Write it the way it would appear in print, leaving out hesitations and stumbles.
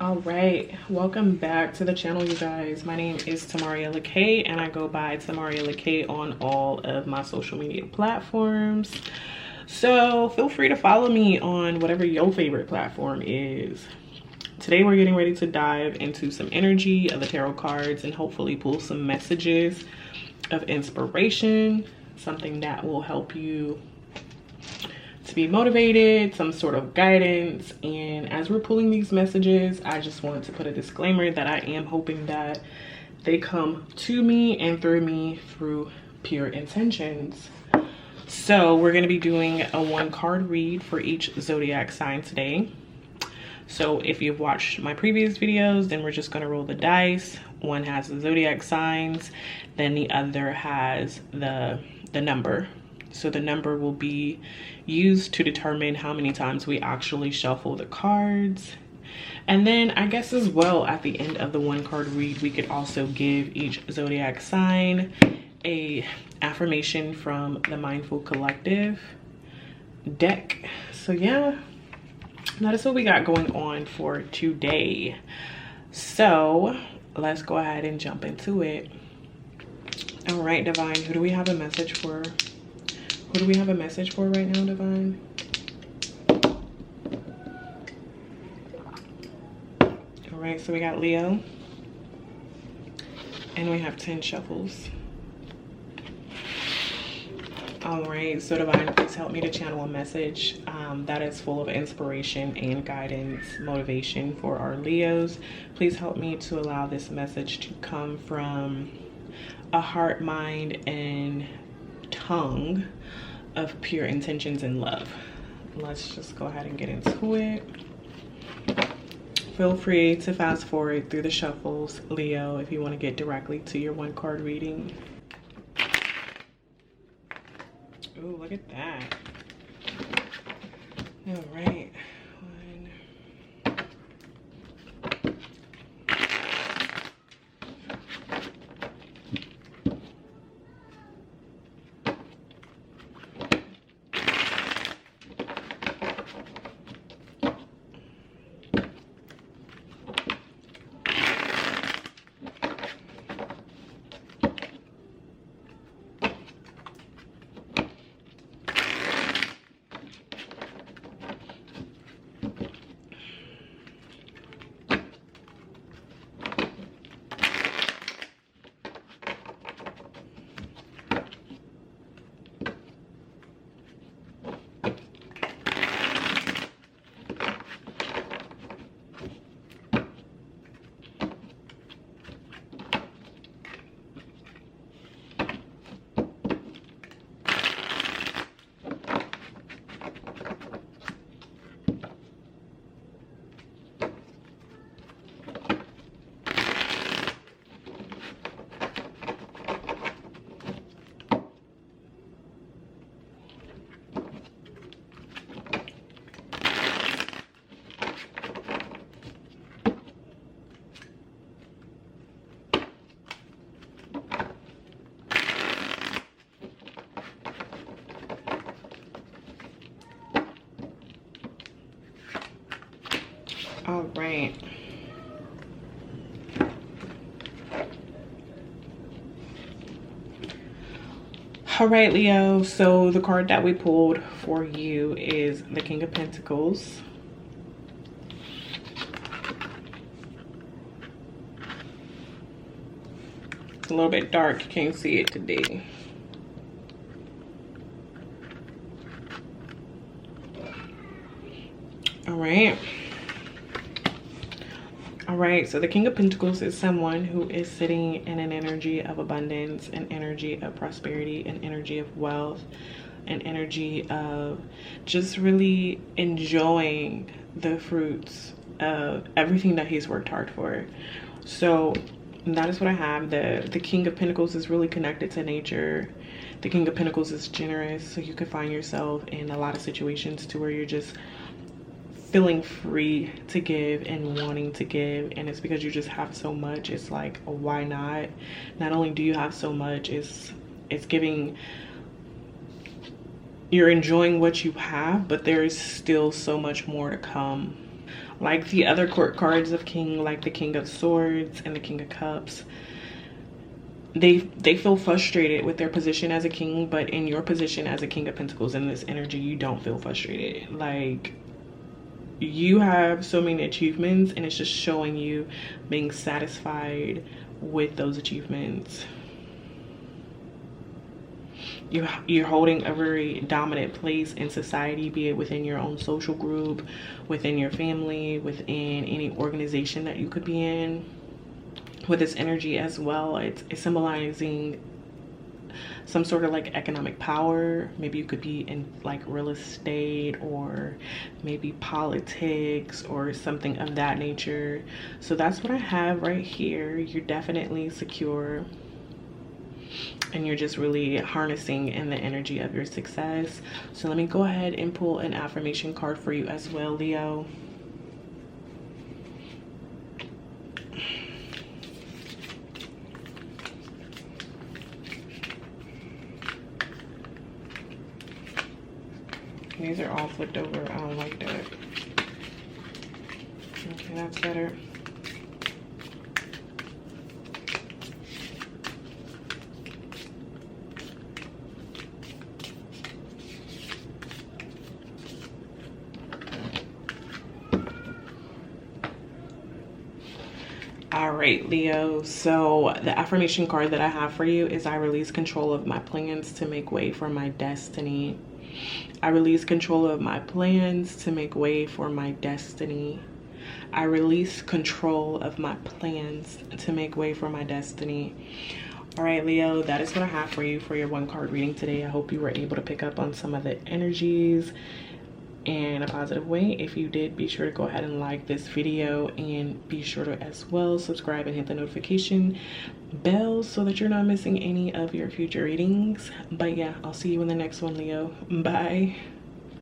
All right, welcome back to the channel, you guys. My name is Tamaria Loc'd and I go by Tamaria Loc'd on all of my social media platforms. So feel free to follow me on whatever your favorite platform is. Today we're getting ready to dive into some energy of the tarot cards and hopefully pull some messages of inspiration, something that will help you to be motivated, some sort of guidance. And as we're pulling these messages, I just want to put a disclaimer that I am hoping that they come to me and through me through pure intentions. So we're going to be doing a one card read for each zodiac sign today. So if you've watched my previous videos, then we're just going to roll the dice. One has the zodiac signs, then the other has the number. So the number will be used to determine how many times we actually shuffle the cards. And then I guess as well, at the end of the one card read, we could also give each zodiac sign a affirmation from the Mindful Collective deck. So yeah, that is what we got going on for today. So let's go ahead and jump into it. All right, Divine, who do we have a message for? Who do we have a message for right now, Divine? All right, so we got Leo. And we have 10 shuffles. All right, so Divine, please help me to channel a message that is full of inspiration and guidance, motivation for our Leos. Please help me to allow this message to come from a heart, mind, and tongue of pure intentions and love. Let's just go ahead and get into it. Feel free to fast forward through the shuffles, Leo, if you want to get directly to your one card reading. Ooh, look at that. All right. All right. All right, Leo. So the card that we pulled for you is the King of Pentacles. It's a little bit dark. You can't see it today. All right. All right, so the King of Pentacles is someone who is sitting in an energy of abundance, an energy of prosperity, an energy of wealth, an energy of just really enjoying the fruits of everything that he's worked hard for. So that is what I have. The King of Pentacles is really connected to nature. The King of Pentacles is generous, so you could find yourself in a lot of situations to where you're just feeling free to give and wanting to give, and it's because you just have so much. It's like, why not? Not only do you have so much, it's giving, you're enjoying what you have, but there is still so much more to come. Like the other court cards of king, like the King of Swords and the King of Cups, they feel frustrated with their position as a king, but in your position as a King of Pentacles in this energy, you don't feel frustrated. Like, you have so many achievements, and it's just showing you being satisfied with those achievements. You're holding a very dominant place in society, be it within your own social group, within your family, within any organization that you could be in. With this energy as well, it's symbolizing some sort of like economic power. Maybe you could be in like real estate, or maybe politics or something of that nature. So that's what I have right here. You're definitely secure, and you're just really harnessing in the energy of your success. So let me go ahead and pull an affirmation card for you as well, Leo. These are all flipped over. I don't like that. Okay, that's better. All right, Leo, so the affirmation card that I have for you is: I release control of my plans to make way for my destiny. I release control of my plans to make way for my destiny. I release control of my plans to make way for my destiny. All right, Leo, that is what I have for you for your one card reading today. I hope you were able to pick up on some of the energies in a positive way. If you did, be sure to go ahead and like this video, and be sure to as well subscribe and hit the notification bell so that you're not missing any of your future readings. But yeah, I'll see you in the next one, Leo. Bye.